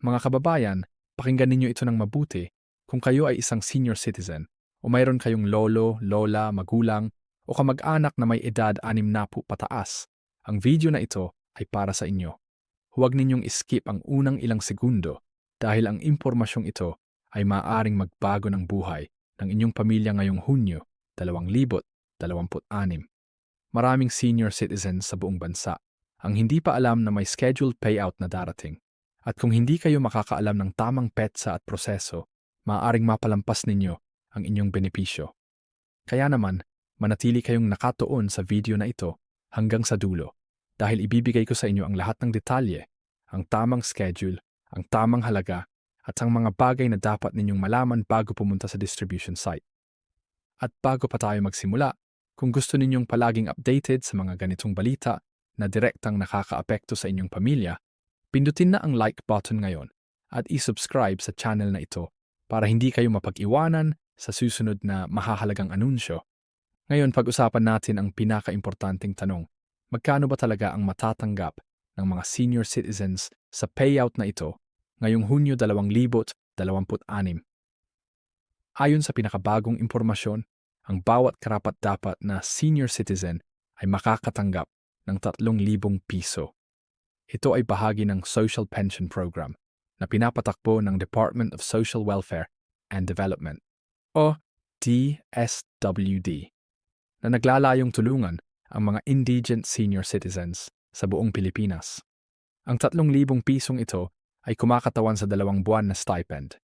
Mga kababayan, pakinggan ninyo ito ng mabuti kung kayo ay isang senior citizen o mayroon kayong lolo, lola, magulang o kamag-anak na may edad 60 pataas. Ang video na ito ay para sa inyo. Huwag ninyong skip ang unang ilang segundo dahil ang impormasyong ito ay maaaring magbago ng buhay ng inyong pamilya ngayong Hunyo 2026. Maraming senior citizens sa buong bansa ang hindi pa alam na may scheduled payout na darating. At kung hindi kayo makakaalam ng tamang petsa at proseso, maaaring mapalampas ninyo ang inyong benepisyo. Kaya naman, manatili kayong nakatuon sa video na ito hanggang sa dulo dahil ibibigay ko sa inyo ang lahat ng detalye, ang tamang schedule, ang tamang halaga, at ang mga bagay na dapat ninyong malaman bago pumunta sa distribution site. At bago pa tayo magsimula, kung gusto ninyong palaging updated sa mga ganitong balita na direktang nakakaapekto sa inyong pamilya, pindutin na ang like button ngayon at i-subscribe sa channel na ito para hindi kayo mapag-iwanan sa susunod na mahahalagang anunsyo. Ngayon, pag-usapan natin ang pinaka-importanting tanong. Magkano ba talaga ang matatanggap ng mga senior citizens sa payout na ito ngayong Hunyo 2026? Ayon sa pinakabagong impormasyon, ang bawat karapat-dapat na senior citizen ay makakatanggap ng 3,000 piso. Ito ay bahagi ng Social Pension Program na pinapatakbo ng Department of Social Welfare and Development o DSWD na naglalayong tulungan ang mga indigent senior citizens sa buong Pilipinas. Ang 3,000 pisong ito ay kumakatawan sa 2 buwan na stipend,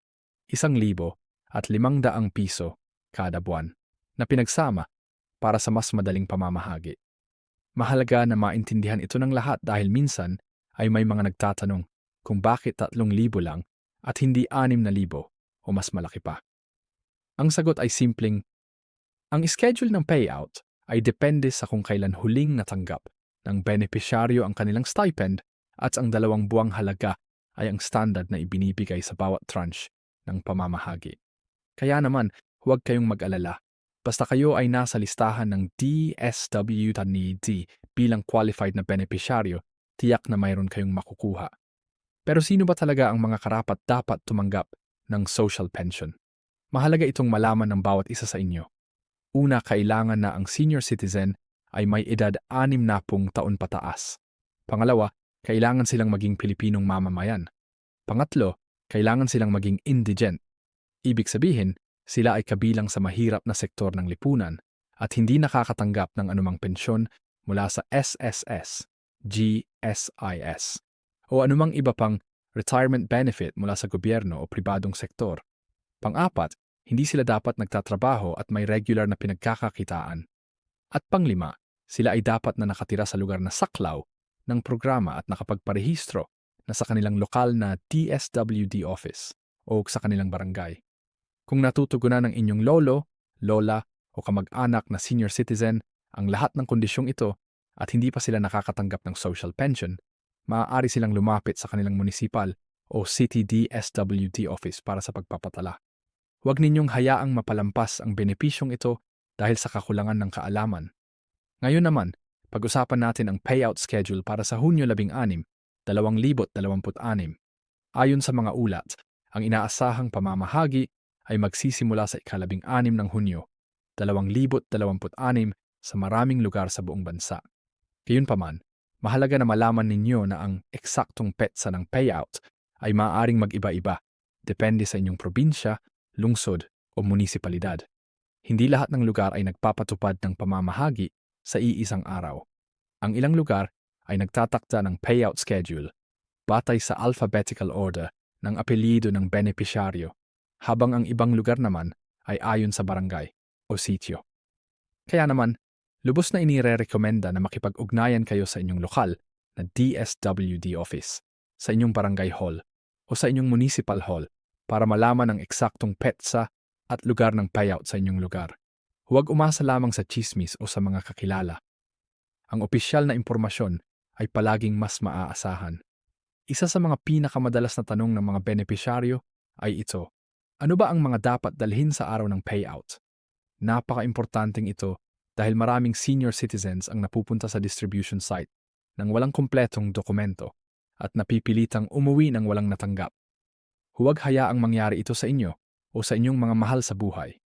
1,000 at 500 piso kada buwan na pinagsama para sa mas madaling pamamahagi. Mahalaga na maintindihan ito ng lahat dahil minsan ay may mga nagtatanong kung bakit 3,000 lang at hindi 6,000 o mas malaki pa. Ang sagot ay simpleng, ang schedule ng payout ay depende sa kung kailan huling natanggap ng benepisyaryo ang kanilang stipend at ang 2 buwang halaga ay ang standard na ibinibigay sa bawat tranche ng pamamahagi. Kaya naman, huwag kayong mag-alala. Basta kayo ay nasa listahan ng DSWD bilang qualified na benepisyaryo, tiyak na mayroon kayong makukuha. Pero sino ba talaga ang mga karapat-dapat tumanggap ng social pension? Mahalaga itong malaman ng bawat isa sa inyo. Una, kailangan na ang senior citizen ay may edad 60 taon pataas. Pangalawa, kailangan silang maging Pilipinong mamamayan. Pangatlo, kailangan silang maging indigent. Ibig sabihin, sila ay kabilang sa mahirap na sektor ng lipunan at hindi nakakatanggap ng anumang pensyon mula sa SSS, GSIS, o anumang iba pang retirement benefit mula sa gobyerno o pribadong sektor. Pang-apat, hindi sila dapat nagtatrabaho at may regular na pinagkakakitaan. At pang-5, sila ay dapat na nakatira sa lugar na saklaw ng programa at nakapagparehistro na sa kanilang lokal na DSWD office o sa kanilang barangay. Kung natutugunan ng inyong lolo, lola o kamag-anak na senior citizen ang lahat ng kondisyong ito at hindi pa sila nakakatanggap ng social pension, maaari silang lumapit sa kanilang municipal o city DSWD office para sa pagpapatala. Huwag ninyong hayaang mapalampas ang benepisyong ito dahil sa kakulangan ng kaalaman. Ngayon naman, pag-usapan natin ang payout schedule para sa Hunyo 16, 2026. Ayon sa mga ulat, ang inaasahang pamamahagi ay magsisimula sa ika-16 ng Hunyo, 2026 sa maraming lugar sa buong bansa. Gayunpaman, mahalaga na malaman ninyo na ang eksaktong petsa ng payout ay maaaring mag-iba-iba, depende sa inyong probinsya, lungsod o munisipalidad. Hindi lahat ng lugar ay nagpapatupad ng pamamahagi sa iisang araw. Ang ilang lugar ay nagtatakda ng payout schedule batay sa alphabetical order ng apelyido ng benepisyaryo, habang ang ibang lugar naman ay ayon sa barangay o sitio. Kaya naman, lubos na inire-rekomenda na makipag-ugnayan kayo sa inyong lokal na DSWD office, sa inyong barangay hall o sa inyong municipal hall para malaman ang eksaktong petsa at lugar ng payout sa inyong lugar. Huwag umasa lamang sa chismis o sa mga kakilala. Ang opisyal na impormasyon ay palaging mas maaasahan. Isa sa mga pinakamadalas na tanong ng mga benepisyaryo ay ito. Ano ba ang mga dapat dalhin sa araw ng payout? Napaka-importanting ito dahil maraming senior citizens ang napupunta sa distribution site nang walang kumpletong dokumento at napipilitang umuwi ng walang natanggap Huwag hayaang mangyari ito sa inyo o sa inyong mga mahal sa buhay.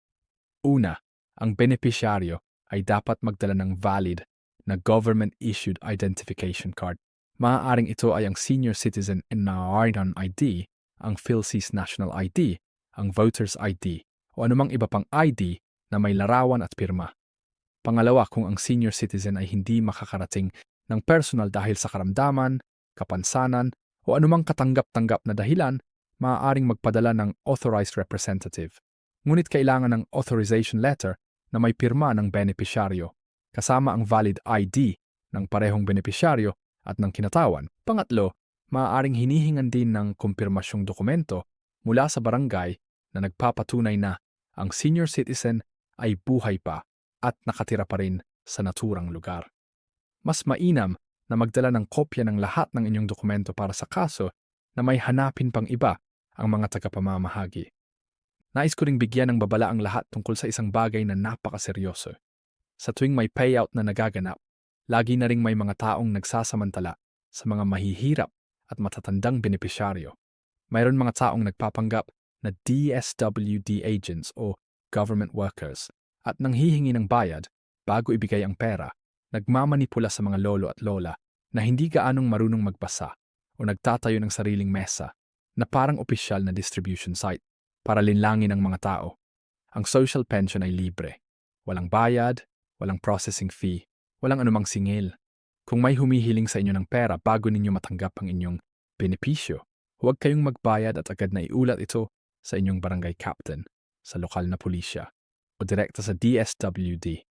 Una, ang benepisyaryo ay dapat magdala ng valid na government-issued identification card. Maaaring ito ay ang Senior Citizen NRN ID, ang PhilSys National ID, ang Voters ID, o anumang iba pang ID na may larawan at pirma. Pangalawa, kung ang senior citizen ay hindi makakarating ng personal dahil sa karamdaman, kapansanan, o anumang katanggap-tanggap na dahilan, maaaring magpadala ng authorized representative. Ngunit kailangan ng authorization letter na may pirma ng benepisyaryo, kasama ang valid ID ng parehong benepisyaryo at ng kinatawan. Pangatlo, maaaring hinihingan din ng kumpirmasyong dokumento mula sa barangay na nagpapatunay na ang senior citizen ay buhay pa at nakatira pa rin sa naturang lugar. Mas mainam na magdala ng kopya ng lahat ng inyong dokumento para sa kaso na may hanapin pang iba ang mga tagapamamahagi. Nais ko ring bigyan ng babala ang lahat tungkol sa isang bagay na napakaseryoso. Sa tuwing may payout na nagaganap, lagi na ring may mga taong nagsasamantala sa mga mahihirap at matatandang benepisyaryo. Mayroon mga taong nagpapanggap na DSWD agents o government workers at nanghihingi ng bayad bago ibigay ang pera, nagmamanipula sa mga lolo at lola na hindi gaanong marunong magbasa o nagtatayo ng sariling mesa na parang opisyal na distribution site para linlangin ang mga tao. Ang social pension ay libre. Walang bayad, walang processing fee, walang anumang singil. Kung may humihiling sa inyo ng pera bago ninyo matanggap ang inyong benepisyo, huwag kayong magbayad at agad na iulat ito sa inyong barangay captain, sa lokal na pulisya, o direkta sa DSWD.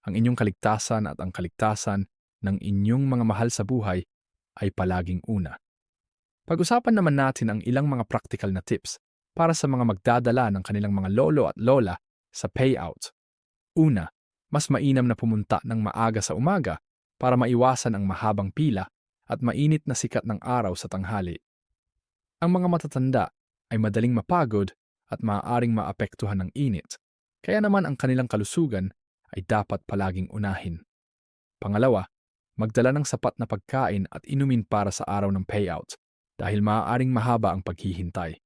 Ang inyong kaligtasan at ang kaligtasan ng inyong mga mahal sa buhay ay palaging una. Pag-usapan naman natin ang ilang mga practical na tips para sa mga magdadala ng kanilang mga lolo at lola sa payout. Una, mas mainam na pumunta ng maaga sa umaga para maiwasan ang mahabang pila at mainit na sikat ng araw sa tanghali. Ang mga matatanda ay madaling mapagod at maaaring maapektuhan ng init, kaya naman ang kanilang kalusugan ay dapat palaging unahin. Pangalawa, magdala ng sapat na pagkain at inumin para sa araw ng payout dahil maaaring mahaba ang paghihintay.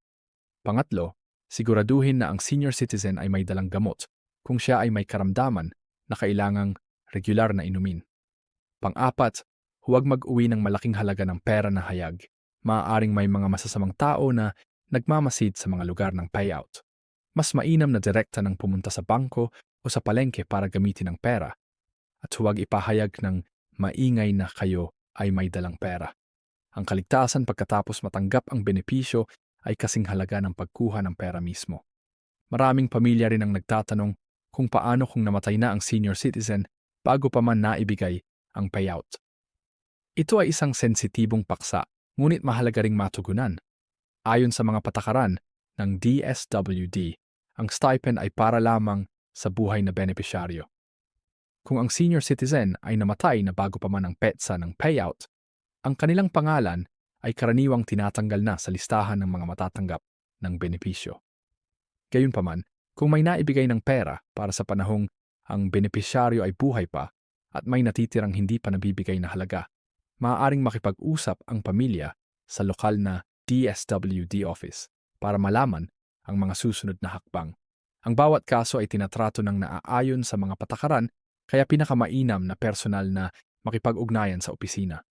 Pangatlo, siguraduhin na ang senior citizen ay may dalang gamot kung siya ay may karamdaman na kailangang regular na inumin. Pang-apat, huwag mag-uwi ng malaking halaga ng pera na hayag. Maaaring may mga masasamang tao na nagmamasid sa mga lugar ng payout. Mas mainam na direkta ng pumunta sa bangko o sa palengke para gamitin ang pera. At huwag ipahayag ng maingay na kayo ay may dalang pera. Ang kaligtasan pagkatapos matanggap ang benepisyo ay kasing halaga ng pagkuha ng pera mismo. Maraming pamilya rin ang nagtatanong kung paano kung namatay na ang senior citizen bago pa man naibigay ang payout. Ito ay isang sensitibong paksa, ngunit mahalaga ring matugunan. Ayon sa mga patakaran ng DSWD, ang stipend ay para lamang sa buhay na benepisyaryo. Kung ang senior citizen ay namatay na bago pa man ang petsa ng payout, ang kanilang pangalan ay karaniwang tinatanggal na sa listahan ng mga matatanggap ng benepisyo. Gayunpaman, kung may naibigay ng pera para sa panahong ang benepisyaryo ay buhay pa at may natitirang hindi pa nabibigay na halaga, maaaring makipag-usap ang pamilya sa lokal na DSWD office para malaman ang mga susunod na hakbang. Ang bawat kaso ay tinatrato ng naaayon sa mga patakaran, kaya pinakamainam na personal na makipag-ugnayan sa opisina.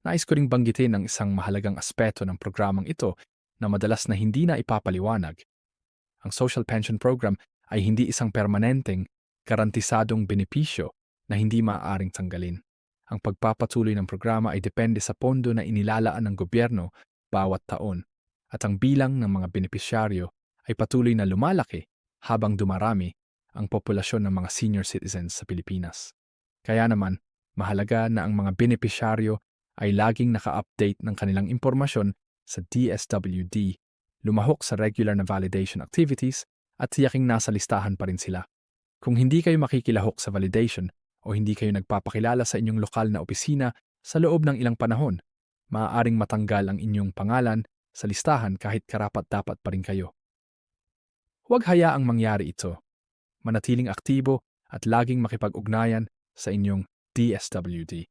Nais ko ring banggitin ang isang mahalagang aspeto ng programang ito na madalas na hindi na ipapaliwanag. Ang social pension program ay hindi isang permanenteng, garantisadong benepisyo na hindi maaaring tanggalin. Ang pagpapatuloy ng programa ay depende sa pondo na inilalaan ng gobyerno bawat taon, at ang bilang ng mga benepisyaryo ay patuloy na lumalaki habang dumarami ang populasyon ng mga senior citizens sa Pilipinas. Kaya naman, mahalaga na ang mga benepisyaryo ay laging naka-update ng kanilang impormasyon sa DSWD, lumahok sa regular na validation activities at tiyaking nasa listahan pa rin sila. Kung hindi kayo makikilahok sa validation o hindi kayo nagpapakilala sa inyong lokal na opisina sa loob ng ilang panahon, maaaring matanggal ang inyong pangalan sa listahan kahit karapat-dapat pa rin kayo. Huwag hayaang mangyari ito. Manatiling aktibo at laging makipag-ugnayan sa inyong DSWD.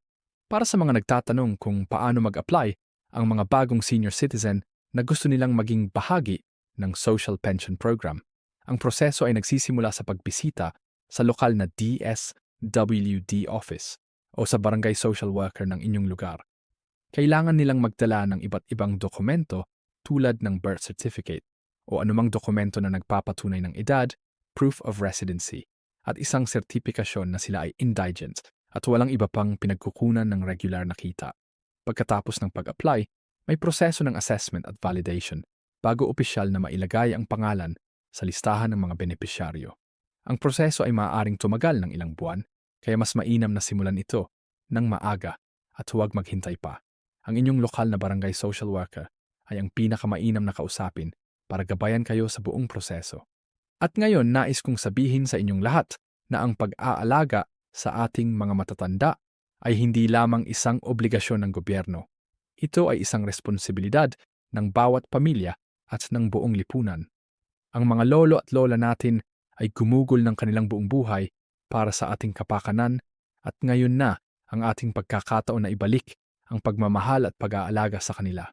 Para sa mga nagtatanong kung paano mag-apply ang mga bagong senior citizen na gusto nilang maging bahagi ng Social Pension Program. Ang proseso ay nagsisimula sa pagbisita sa lokal na DSWD office o sa barangay social worker ng inyong lugar. Kailangan nilang magdala ng iba't ibang dokumento tulad ng birth certificate o anumang dokumento na nagpapatunay ng edad, proof of residency, at isang sertipikasyon na sila ay indigent at walang iba pang pinagkukunan ng regular na kita. Pagkatapos ng pag-apply, may proseso ng assessment at validation bago opisyal na mailagay ang pangalan sa listahan ng mga benepisyaryo. Ang proseso ay maaaring tumagal ng ilang buwan, kaya mas mainam na simulan ito ng maaga at huwag maghintay pa. Ang inyong lokal na barangay social worker ay ang pinakamainam na kausapin para gabayan kayo sa buong proseso. At ngayon, nais kong sabihin sa inyong lahat na ang pag-aalaga sa ating mga matatanda ay hindi lamang isang obligasyon ng gobyerno. Ito ay isang responsibilidad ng bawat pamilya at ng buong lipunan. Ang mga lolo at lola natin ay gumugol ng kanilang buong buhay para sa ating kapakanan at ngayon na ang ating pagkakataon na ibalik ang pagmamahal at pag-aalaga sa kanila.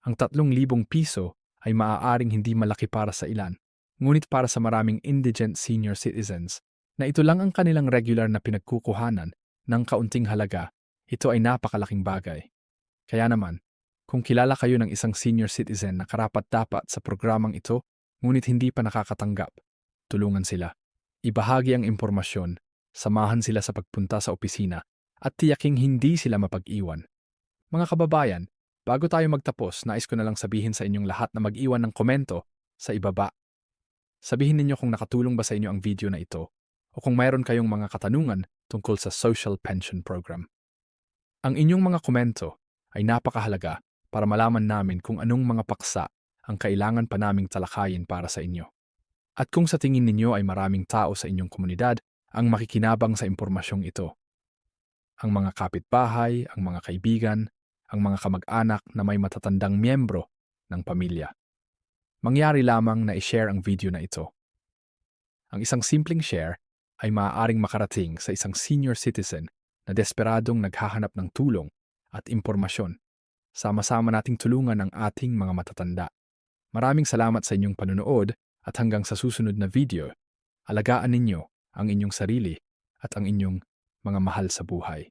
Ang 3,000 piso ay maaaring hindi malaki para sa ilan, ngunit para sa maraming indigent senior citizens na ito lang ang kanilang regular na pinagkukuhanan ng kaunting halaga, ito ay napakalaking bagay. Kaya naman, kung kilala kayo ng isang senior citizen na karapat-dapat sa programang ito, ngunit hindi pa nakakatanggap, tulungan sila. Ibahagi ang impormasyon, samahan sila sa pagpunta sa opisina, at tiyaking hindi sila mapag-iwan. Mga kababayan, bago tayo magtapos, nais ko na lang sabihin sa inyong lahat na mag-iwan ng komento sa ibaba. Sabihin ninyo kung nakatulong ba sa inyo ang video na ito o kung mayroon kayong mga katanungan tungkol sa Social Pension Program. Ang inyong mga komento ay napakahalaga para malaman namin kung anong mga paksa ang kailangan pa naming talakayin para sa inyo. At kung sa tingin ninyo ay maraming tao sa inyong komunidad ang makikinabang sa impormasyong ito. Ang mga kapitbahay, ang mga kaibigan, ang mga kamag-anak na may matatandang miyembro ng pamilya. Mangyari lamang na i-share ang video na ito. Ang isang simpleng share ay maaaring makarating sa isang senior citizen na desperadong naghahanap ng tulong at impormasyon. Sama-sama nating tulungan ang ating mga matatanda. Maraming salamat sa inyong panunood at hanggang sa susunod na video, alagaan ninyo ang inyong sarili at ang inyong mga mahal sa buhay.